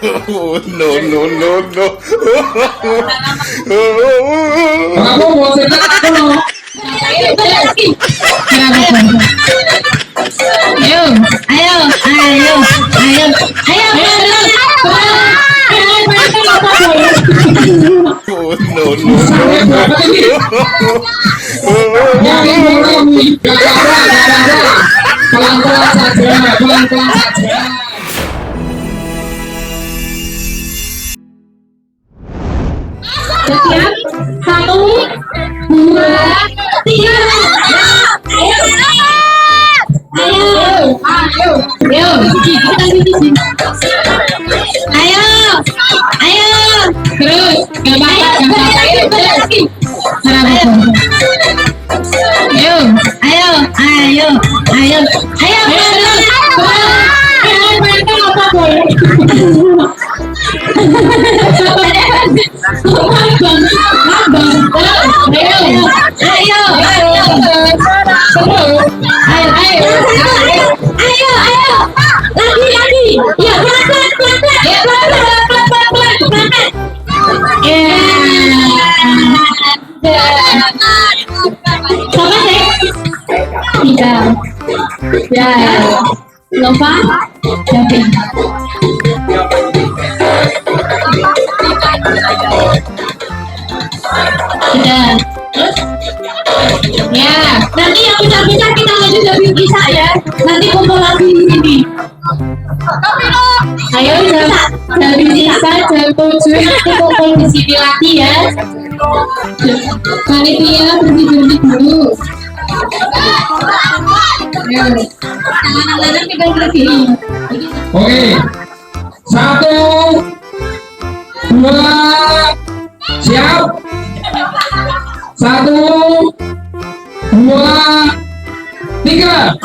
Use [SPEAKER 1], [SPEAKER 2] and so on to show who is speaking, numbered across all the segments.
[SPEAKER 1] Oh, no, no, no, no.
[SPEAKER 2] Kamu mau setak aku no.
[SPEAKER 3] Ayo, ayo, ayo, ayo,
[SPEAKER 1] Oh, no, no,
[SPEAKER 2] Sampai
[SPEAKER 1] no.
[SPEAKER 2] berapa ini? Yang ini gak ada. Pelan-pelan saja, pelan-pelan saja.
[SPEAKER 3] siap, 1, 2, 3, ayo, terus, ya, Nova, David. Sudah. Ya, nanti yang bisa-bisa kita lanjut dari bisa ya. Nanti kumpul lagi di sini. Ayo dari bisa jam 7 nanti kumpul di sini lagi ya. Panitia bersih-bersih dulu. Ayo. Tangan-tangan pegang lagi.
[SPEAKER 2] Oke. 1, 2, siap. 1, 2, 3.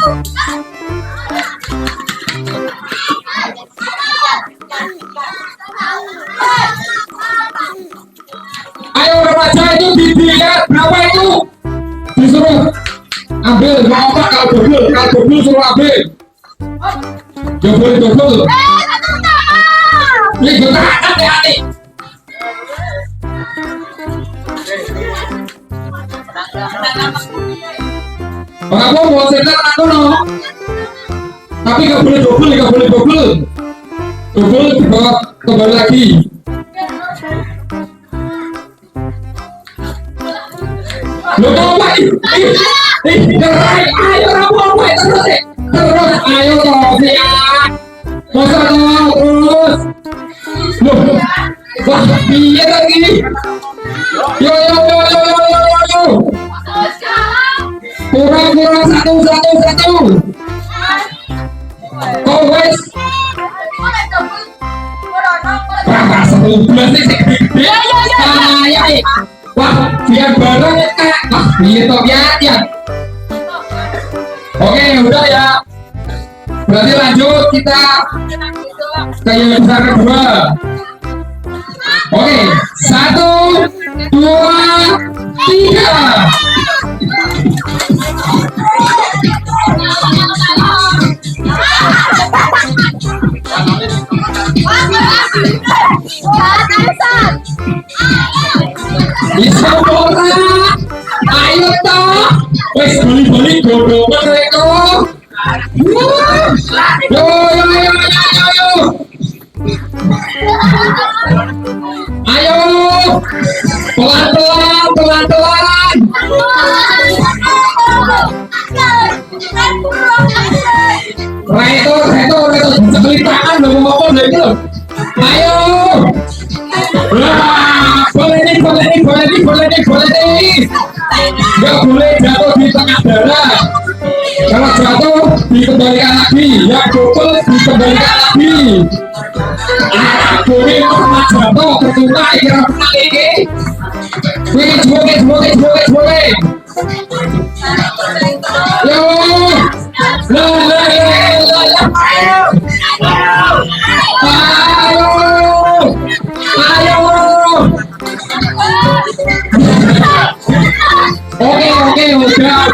[SPEAKER 2] Ayo remaja itu dilihat berapa itu? Disuruh ambil, mau apa kalau double suruh ambil. Double. Ini kita hati-hati. Kamu mau setak aku no. Tapi gak boleh double. Double dibawa kembali lagi. Lo mau apa? Gerai, ayo kamu apa? Terus, ayo Sofia. Masa terus. Loh, wah biar lagi. Yo. Kurang satu. Kau wes. Berapa 11 sih? Ya. Wah, biar bareng kak. Wah, toh ya. Oke, udah ya. Berarti lanjut kita ke yang besar kedua. Oke, 1, 2, 3. Bisa bola. Ayo toh. Wes balik godongan mereka. Yo. Ayo. Pelan-pelan. Reto. Sekali tangan belum ngomong lagi loh. Ayo. Boleh nih. Gak boleh jatuh di tengah darah. Kalau jatuh dikembalikan lagi. Ya double dikembalikan lagi. Boleh pernah jatuh percuma kira ini. Boleh. Yo. Ayo. Oke, udah.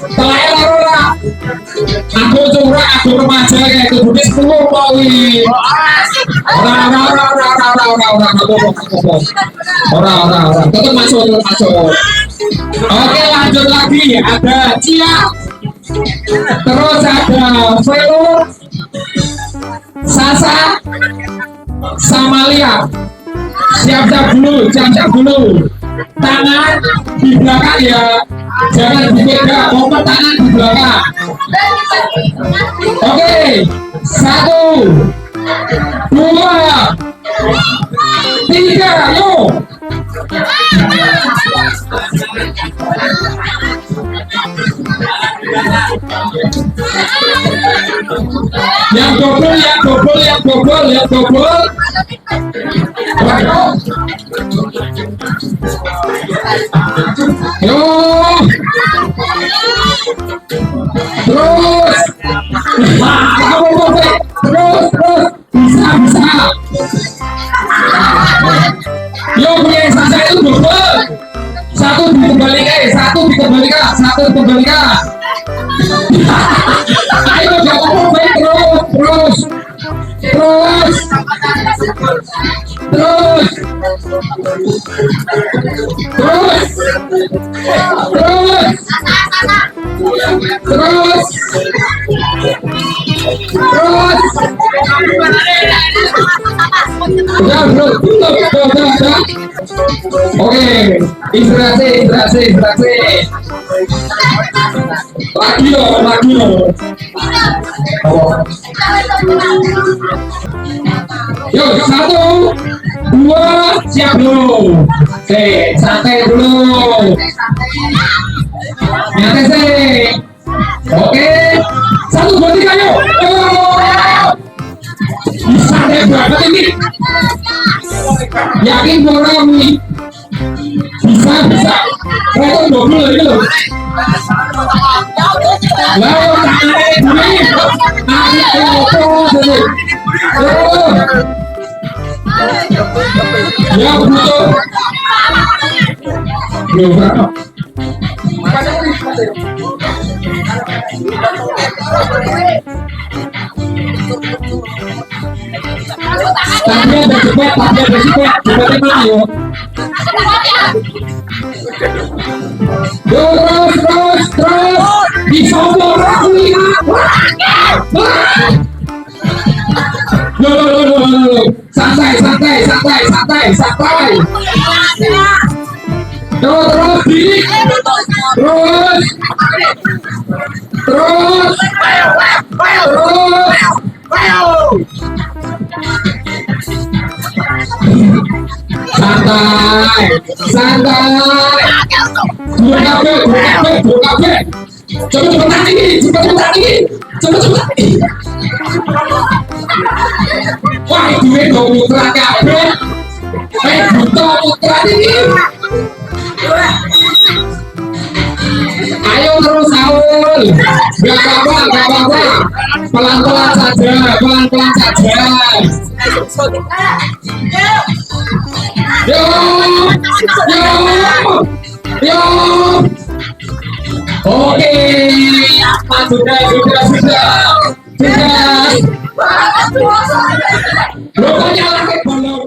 [SPEAKER 2] Setelah Aku curang, aku remaja kayak itu budi 10 poin. Orang. Tetap masuk. Oke, lanjut lagi. Ada Cia. Terus ada Velo, Sasa, sama Lia. Siap-siap dulu. Tangan di belakang ya. Jangan dipegang, kompet tangan di belakang. Oke, 1, 2, 3, yuk. Yang double. Yo. Terus. Terus. Bisa. Yo, punya Sasa itu double. Satu dikembalikan. Ayo jangan baik terus. Udah. Oke, istirahat. Lagi loh. Yuk, 1, 2, siap dulu. Oke, santai dulu. Nyantai sih. Oke, 1, 2, 3, yuk. Bisa deh banget ini. Yakin orang nih. Bisa. Itu double lagi loh. Lalu ya betul. Tapi ada cepat ini yuk. Terus disobor aku lihat. Santai. Terus diri. Terus. Santai. Dua kafe. Cepat ini. Wah, gue dong putra kafe. Putra ini. Ayo terus Saul. Gak apa-apa. Pelan-pelan saja. Yo. Oke. Sudah. Rokoknya lagi belum.